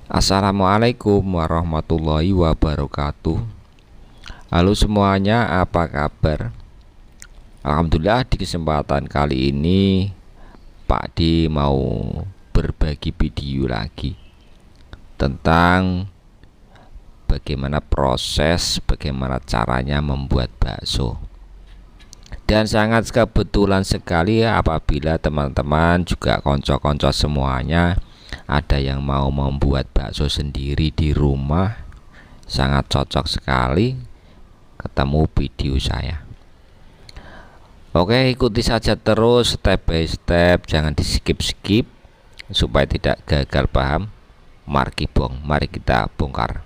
Assalamualaikum warahmatullahi wabarakatuh. Halo semuanya, apa kabar? Alhamdulillah, di kesempatan kali ini Pak D mau berbagi video lagi tentang bagaimana caranya membuat bakso. Dan sangat kebetulan sekali apabila teman-teman juga konco-konco semuanya ada yang mau membuat bakso sendiri di rumah. Sangat cocok sekali ketemu video saya. Oke, ikuti saja terus step by step, jangan di skip supaya tidak gagal paham. Mari kita bongkar.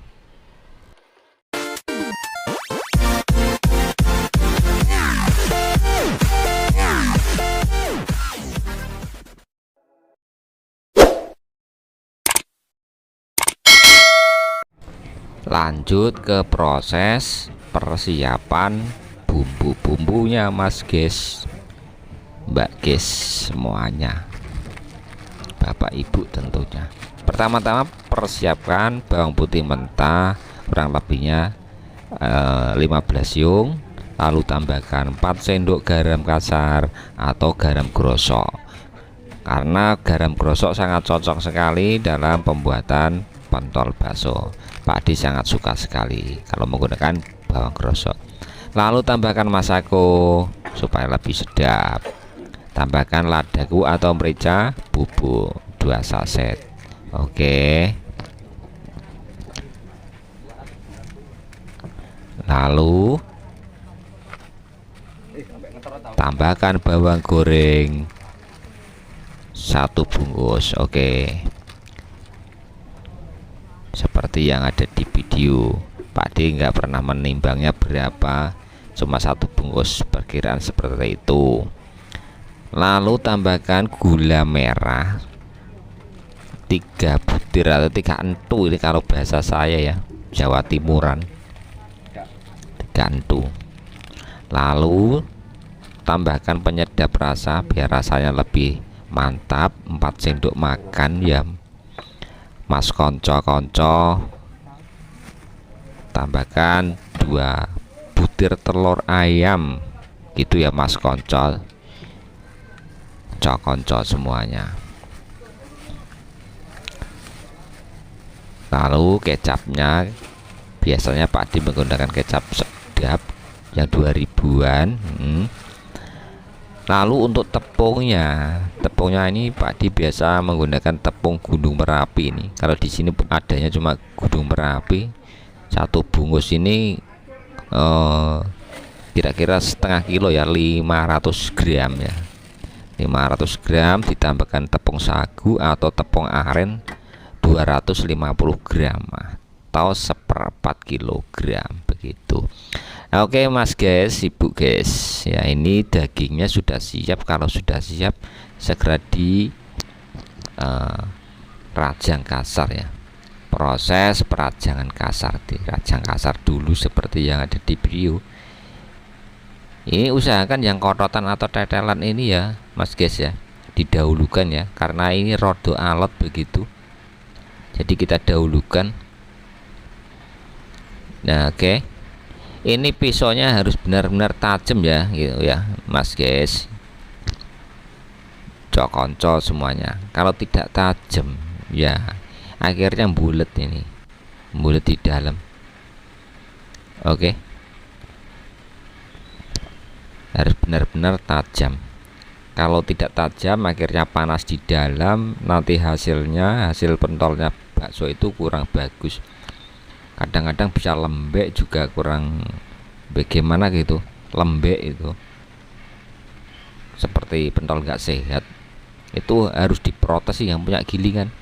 Lanjut ke proses persiapan bumbu-bumbunya, Mas guys, Mbak guys, semuanya, Bapak Ibu tentunya. Pertama-tama persiapkan bawang putih mentah kurang lebihnya 15 siung, lalu tambahkan 4 sendok garam kasar atau garam grosok, karena garam grosok sangat cocok sekali dalam pembuatan pentol bakso. Pak D sangat suka sekali kalau menggunakan bawang grosok. Lalu tambahkan masako supaya lebih sedap. Tambahkan ladaku atau merica bubuk 2 saset. Oke. Lalu tambahkan bawang goreng 1 bungkus. Oke, seperti yang ada di video. Pak D nggak pernah menimbangnya berapa, cuma 1 bungkus, perkiraan seperti itu. Lalu tambahkan gula merah 3 butir atau 3 entu, ini kalau bahasa saya ya, Jawa Timuran, 3 entu. Lalu tambahkan penyedap rasa biar rasanya lebih mantap 4 sendok makan ya Mas konco-konco. Tambahkan 2 butir telur ayam gitu ya Mas konco semuanya. Lalu kecapnya biasanya Pak D menggunakan kecap sedap yang 2000-an. Lalu untuk tepungnya ini Pak D biasa menggunakan tepung Gunung Merapi ini. Kalau di sini adanya cuma Gunung Merapi. 1 bungkus ini kira-kira setengah kilo ya, 500 gram ya. 500 gram ditambahkan tepung sagu atau tepung aren 250 gram atau 1/4 kilogram begitu. Oke Mas guys, Ibu guys, ya ini dagingnya sudah siap. Kalau sudah siap segera di rajang kasar ya. Proses perajangan kasar, dirajang kasar dulu seperti yang ada di video. Ini usahakan yang korotan atau tetelan ini ya Mas guys ya, didahulukan ya, karena ini rodo alot begitu. Jadi kita dahulukan. Nah oke, ini pisaunya harus benar-benar tajam ya gitu ya Mas guys, konco semuanya. Kalau tidak tajam ya akhirnya bulat, ini bulat di dalam. Oke, harus benar-benar tajam. Kalau tidak tajam akhirnya panas di dalam, nanti hasil pentolnya bakso itu kurang bagus. Kadang-kadang bisa lembek juga, kurang bagaimana gitu, lembek itu seperti pentol nggak sehat. Itu harus diprotes sih yang punya gilingan,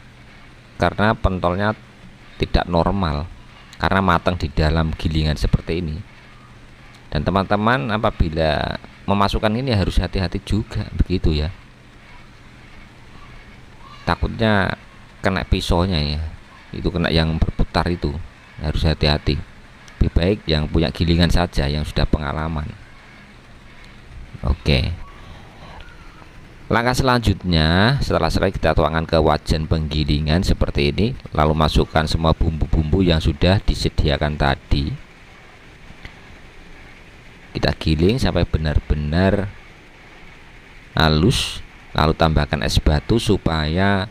karena pentolnya tidak normal karena matang di dalam gilingan seperti ini. Dan teman-teman apabila memasukkan ini harus hati-hati juga begitu ya, takutnya kena pisaunya ya, itu kena yang berputar itu, harus hati-hati. Lebih baik yang punya gilingan saja, yang sudah pengalaman. Oke, Langkah selanjutnya, setelah selesai kita tuangkan ke wajan penggilingan seperti ini, lalu masukkan semua bumbu-bumbu yang sudah disediakan tadi. Kita giling sampai benar-benar halus, lalu tambahkan es batu supaya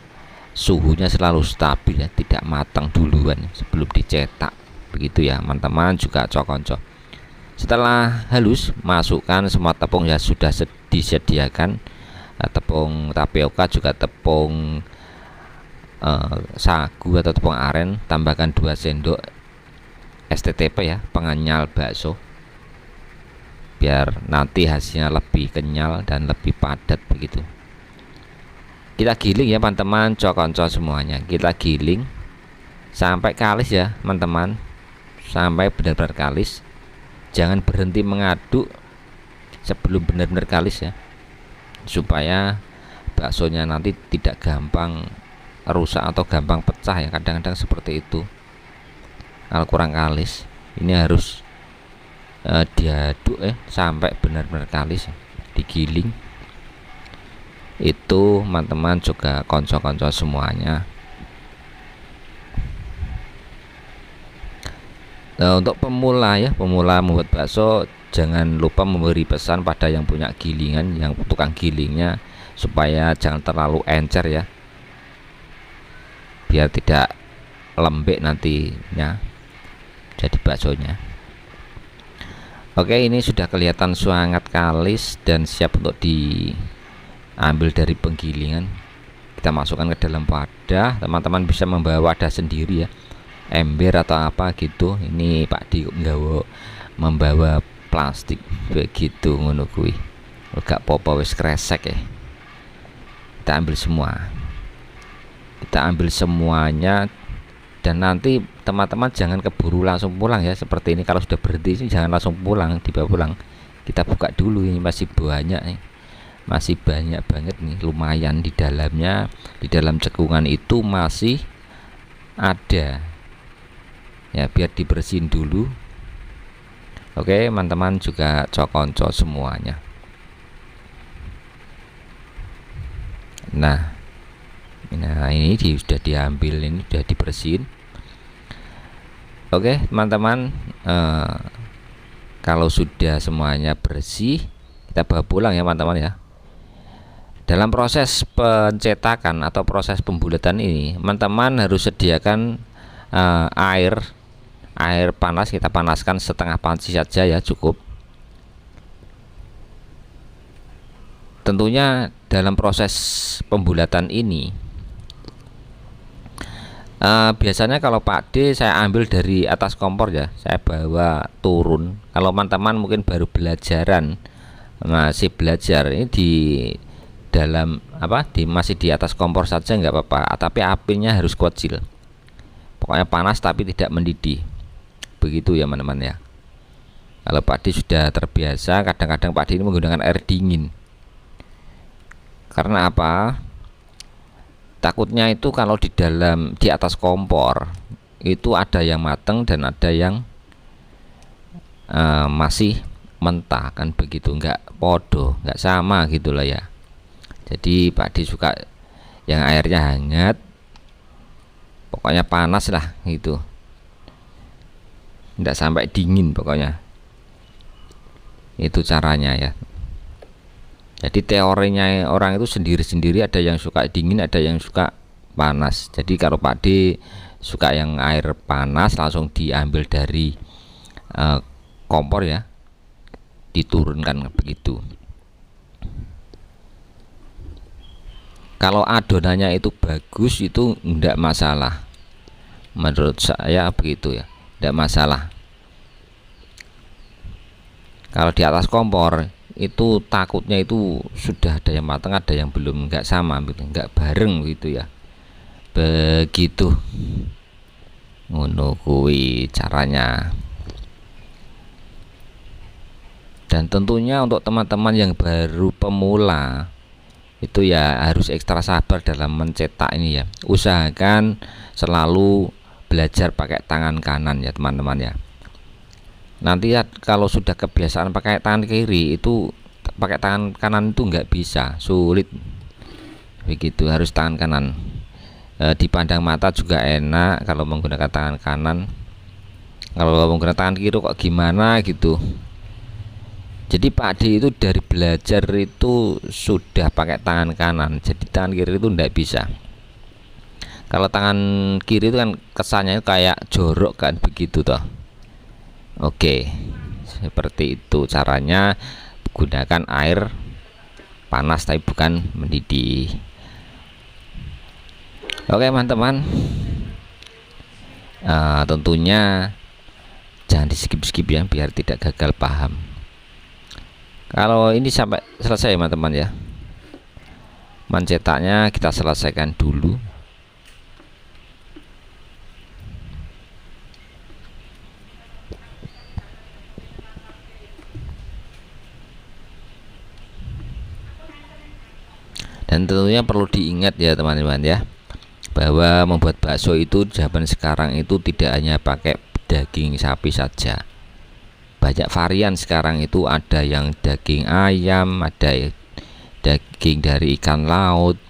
suhunya selalu stabil ya, tidak matang duluan sebelum dicetak. Begitu ya teman-teman, juga cokonco. Setelah halus, masukkan semua tepung yang sudah disediakan. Tepung tapioka, juga tepung sagu atau tepung aren, tambahkan 2 sendok STTP ya, pengenyal bakso, biar nanti hasilnya lebih kenyal dan lebih padat begitu. Kita giling ya teman-teman, cokonco semuanya kita giling sampai kalis ya teman-teman, sampai benar-benar kalis. Jangan berhenti mengaduk sebelum benar-benar kalis ya, supaya baksonya nanti tidak gampang rusak atau gampang pecah ya, kadang-kadang seperti itu kalau kurang kalis. Ini harus diaduk sampai benar-benar kalis, digiling. Itu teman-teman juga konco-konco semuanya. Nah, untuk pemula ya, pemula membuat bakso, jangan lupa memberi pesan pada yang punya gilingan, yang tukang gilingnya, supaya jangan terlalu encer ya, biar tidak lembek nantinya jadi baksonya. Oke, ini sudah kelihatan sangat kalis dan siap untuk diambil dari penggilingan. Kita masukkan ke dalam wadah. Teman-teman bisa membawa wadah sendiri ya, ember atau apa gitu. Ini Pak Di nggawa membawa plastik begitu ngono kuwi, gak popo wis kresek ya. Kita ambil semua, kita ambil semuanya. Dan nanti teman-teman jangan keburu langsung pulang ya, seperti ini. Kalau sudah berhenti sih jangan langsung pulang, dibawa pulang. Kita buka dulu, ini masih banyak nih, masih banyak banget nih, lumayan di dalamnya. Di dalam cekungan itu masih ada ya, biar dibersihin dulu. Oke teman-teman, juga cokonco semuanya. Nah ini sudah diambil, ini sudah dibersihin. Oke teman-teman, kalau sudah semuanya bersih, kita bawa pulang ya teman-teman ya. Dalam proses pencetakan atau proses pembulatan ini, teman-teman harus sediakan air panas. Kita panaskan setengah panci saja ya, cukup. Tentunya dalam proses pembulatan ini, biasanya kalau Pak D saya ambil dari atas kompor ya, saya bawa turun. Kalau teman-teman mungkin baru belajaran, masih belajar, ini di dalam masih di atas kompor saja nggak apa-apa, tapi apinya harus kecil, pokoknya panas tapi tidak mendidih, begitu ya teman-teman ya. Kalau Pak D sudah terbiasa, kadang-kadang Pak D ini menggunakan air dingin. Karena apa? Takutnya itu kalau di atas kompor itu ada yang mateng dan ada yang masih mentah kan, begitu, nggak podo, nggak sama gitulah ya. Jadi Pak D suka yang airnya hangat, pokoknya panas lah gitu, nggak sampai dingin pokoknya. Itu caranya ya. Jadi teorinya orang itu sendiri-sendiri, ada yang suka dingin, ada yang suka panas. Jadi kalau Pak D suka yang air panas, langsung diambil dari kompor ya, diturunkan begitu. Kalau adonannya itu bagus, itu enggak masalah, menurut saya begitu ya, enggak masalah. Kalau di atas kompor itu takutnya itu sudah ada yang matang, ada yang belum, nggak sama gitu, nggak bareng gitu ya, begitu ngono kuwi caranya. Dan tentunya untuk teman-teman yang baru pemula itu ya harus ekstra sabar dalam mencetak ini ya. Usahakan selalu belajar pakai tangan kanan ya teman-teman ya. Nanti ya kalau sudah kebiasaan pakai tangan kiri, itu pakai tangan kanan itu nggak bisa, sulit begitu, harus tangan kanan. Dipandang mata juga enak kalau menggunakan tangan kanan, kalau menggunakan tangan kiri kok gimana gitu. Jadi Pak D itu dari belajar itu sudah pakai tangan kanan, jadi tangan kiri itu nggak bisa. Kalau tangan kiri itu kan kesannya kayak jorok kan, begitu toh. Oke, seperti itu caranya, gunakan air panas tapi bukan mendidih. Oke teman-teman, tentunya jangan di skip-skip ya, biar tidak gagal paham. Kalau ini sampai selesai teman-teman ya, mencetaknya kita selesaikan dulu. Dan tentunya perlu diingat ya teman-teman ya, bahwa membuat bakso itu zaman sekarang itu tidak hanya pakai daging sapi saja, banyak varian sekarang itu, ada yang daging ayam, ada daging dari ikan laut,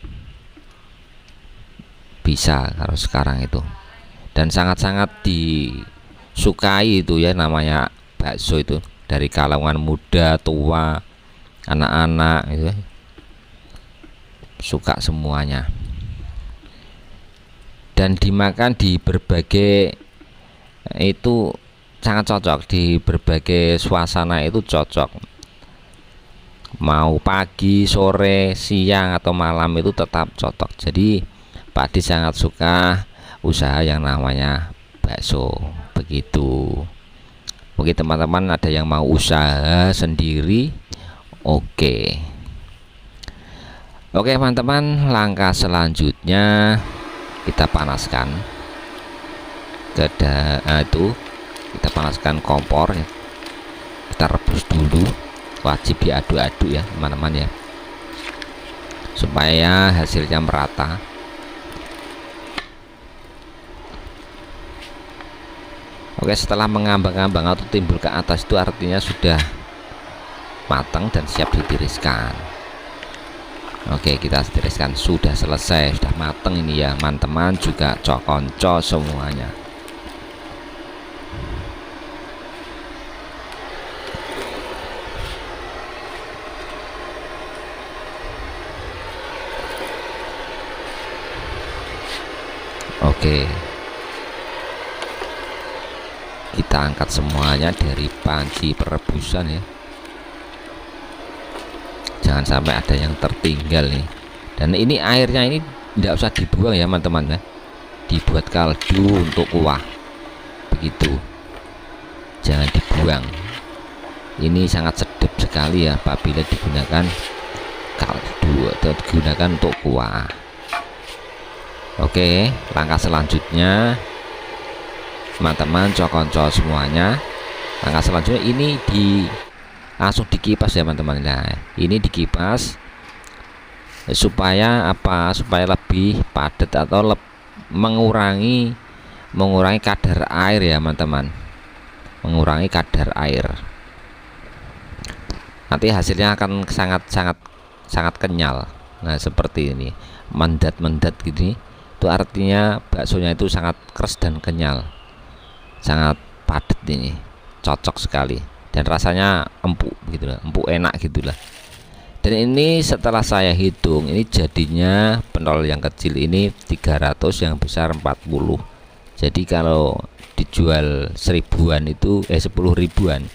bisa kalau sekarang itu, dan sangat-sangat disukai itu ya, namanya bakso itu dari kalangan muda, tua, anak-anak itu suka semuanya, dan dimakan di berbagai itu sangat cocok, di berbagai suasana itu cocok, mau pagi, sore, siang atau malam itu tetap cocok. Jadi Pak D sangat suka usaha yang namanya bakso begitu. Mungkin teman-teman ada yang mau usaha sendiri, oke teman-teman, langkah selanjutnya kita panaskan itu kita panaskan kompor ya. Kita rebus dulu, wajib diaduk-aduk ya teman-teman ya, supaya hasilnya merata. Oke, setelah mengambang-ambang atau timbul ke atas itu artinya sudah matang dan siap ditiriskan. Oke, kita tiriskan, sudah selesai, sudah matang ini ya teman-teman, juga cokonco semuanya. Oke, kita angkat semuanya dari panci perebusan ya, jangan sampai ada yang tertinggal nih. Dan ini airnya ini tidak usah dibuang ya teman-teman ya, dibuat kaldu untuk kuah begitu, jangan dibuang. Ini sangat sedap sekali ya apabila digunakan kaldu atau digunakan untuk kuah. Oke, langkah selanjutnya teman-teman, cokonco semuanya. Langkah selanjutnya ini langsung dikipas ya teman-teman. Nah, ini dikipas supaya apa? Supaya lebih padat atau mengurangi kadar air ya teman-teman, mengurangi kadar air. Nanti hasilnya akan sangat kenyal. Nah, seperti ini, mendat gini, itu artinya baksonya itu sangat keras dan kenyal, sangat padat, ini cocok sekali dan rasanya empuk gitu lah, empuk enak gitulah. Dan ini setelah saya hitung, ini jadinya pentol yang kecil ini 300, yang besar 40. Jadi kalau dijual 1000-an itu 10 ribuan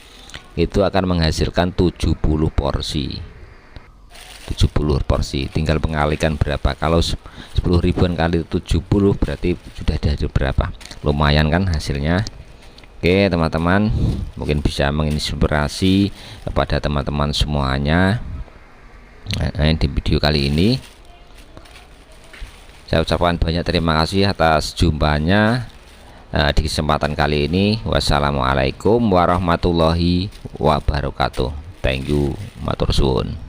itu akan menghasilkan 70 porsi. 70 porsi, tinggal pengalikan berapa. Kalau 10 ribuan kali 70 berarti sudah ada berapa, lumayan kan hasilnya. Oke teman-teman, mungkin bisa menginspirasi kepada teman-teman semuanya. Di video kali ini saya ucapkan banyak terima kasih atas jumpanya di kesempatan kali ini. Wassalamualaikum warahmatullahi wabarakatuh. Thank you, matur suwun.